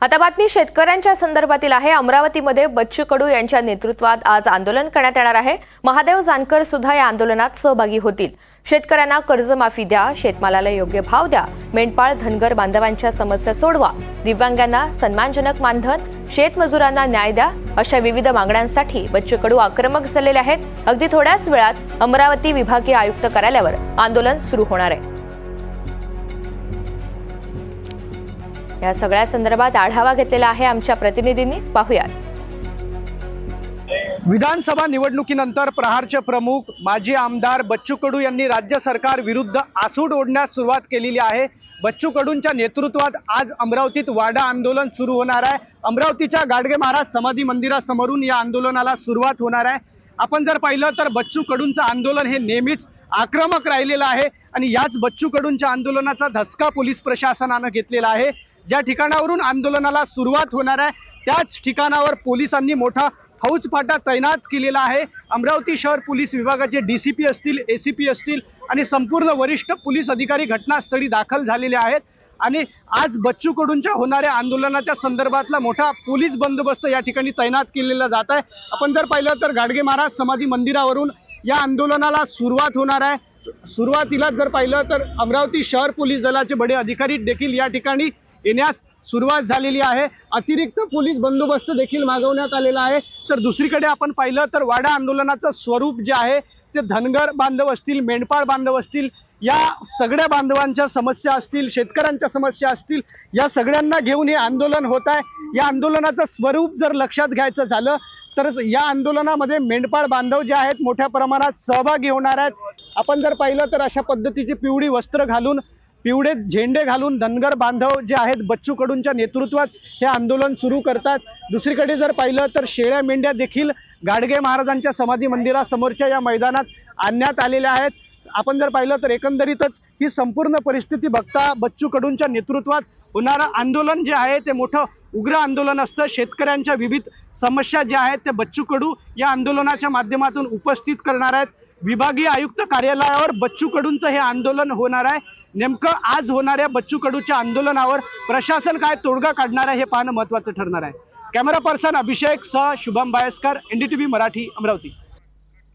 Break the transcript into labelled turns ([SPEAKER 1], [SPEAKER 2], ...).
[SPEAKER 1] आता बातमी शेतकऱ्यांच्या संदर्भातील आहे। अमरावतीमध्ये बच्चू कडू यांच्या नेतृत्वात आज आंदोलन करण्यात येणार आहे। महादेव जानकर सुद्धा या आंदोलनात सहभागी होतील। शेतकऱ्यांना कर्जमाफी द्या, शेतमालाला योग्य भाव द्या, मेंढपाळ धनगर बांधवांच्या समस्या सोडवा, दिव्यांगांना सन्मानजनक मानधन, शेतमजुरांना न्याय द्या अशा विविध मागण्यांसाठी बच्चू कडू आक्रमक झालेले आहेत। अगदी थोड्याच वेळात अमरावती विभागीय आयुक्त कार्यालयावर आंदोलन सुरू होणार आहे। या सगळ्या संदर्भात आढावा घेतलेला आहे आमच्या प्रतिनिधींनी, पाहूयात।
[SPEAKER 2] विधानसभा निवडणुकीनंतर प्रहारचे प्रमुख माजी आमदार बच्चू कडू यांनी राज्य सरकार विरुद्ध आसूड ओढण्यास सुरुवात केलेली आहे। बच्चू कडूंच्या नेतृत्वात आज अमरावतीत वाडा आंदोलन सुरू होणार आहे। अमरावतीच्या गाडगे महाराज समाधी मंदिरासमोरून या आंदोलनाला सुरुवात होणार आहे। आपण जर पाहिलं तर बच्चू कडूंचं आंदोलन हे नेहमीच आक्रमक राहिलेलं आहे आणि याच बच्चू कडूंच्या आंदोलनाचा धसका पोलीस प्रशासनाने घेतलेला आहे। ज्या ठिकाणावरून आंदोलनाला सुरुवात होणार आहे त्याच ठिकाणावर पोलिसांनी मोठा फौजफाटा तैनात केलेला आहे। अमरावती शहर पोलीस विभागाचे डीसीपी असतील, एसीपी असतील आणि संपूर्ण वरिष्ठ पोलीस अधिकारी घटनास्थळी दाखल झालेले आहेत आणि आज बच्चू कडूंच्या होणाऱ्या आंदोलनाच्या संदर्भातला मोठा पोलीस बंदोबस्त या ठिकाणी तैनात केलेला जात आहे। आपण जर पाहिलं तर गाडगे महाराज समाधी मंदिरावरून या आंदोलनाला सुरुवात होणार आहे। सुरुवातीला जर पाहिलं तर अमरावती शहर पोलीस दलाचे बडे अधिकारी देखील या ठिकाणी येण्यास सुरुवात झालेली आहे। अतिरिक्त पोलीस बंदोबस्त देखील मागवण्यात आलेला आहे। तर दुसरीकडे आपण पाहिलं तर वाडा आंदोलनाचं स्वरूप जे आहे ते धनगर बांधव असतील, मेंढपाळ बांधव असतील, या सगळ्या बांधवांच्या समस्या असतील, शेतकऱ्यांच्या समस्या असतील, या सगळ्यांना घेऊन हे आंदोलन होत आहे। या आंदोलनाचं स्वरूप जर लक्षात घ्यायचं झालं तर या आंदोलनामध्ये मेंढपाळ बांधव जे आहेत मोठ्या प्रमाणात सहभागी होणार आहेत। आपण जर पाहिलं तर अशा पद्धतीची पिवळी वस्त्र घालून, पिवळे झेंडे घालून धनगर बांधव जे आहेत बच्चू कडूंच्या नेतृत्वात हे आंदोलन सुरू करतात। दुसरीकडे जर पाहिलं तर शेळ्या मेंढ्या देखील गाडगे महाराजांच्या समाधी मंदिरासमोरच्या या मैदानात आणण्यात आलेल्या आहेत। आपण जर पाहिलं तर एकंदरीतच ही संपूर्ण परिस्थिती बघता बच्चू कडूंच्या नेतृत्वात होणारं आंदोलन जे आहे ते मोठं उग्र आंदोलन असतं। शेतकऱ्यांच्या विविध समस्या ज्या आहेत ते बच्चू कडू या आंदोलनाच्या माध्यमातून उपस्थित करणार आहेत। विभागीय आयुक्त कार्यालयावर बच्चू कडूंचं हे आंदोलन होणार आहे। नेमकं आज होणाऱ्या बच्चू कडूच्या आंदोलनावर प्रशासन काय तोडगा काढणार आहे हे पाहणं महत्त्वाचं ठरणार आहे। कॅमेरा पर्सन अभिषेक सह शुभम बायस्कर, NDTV मराठी, अमरावती।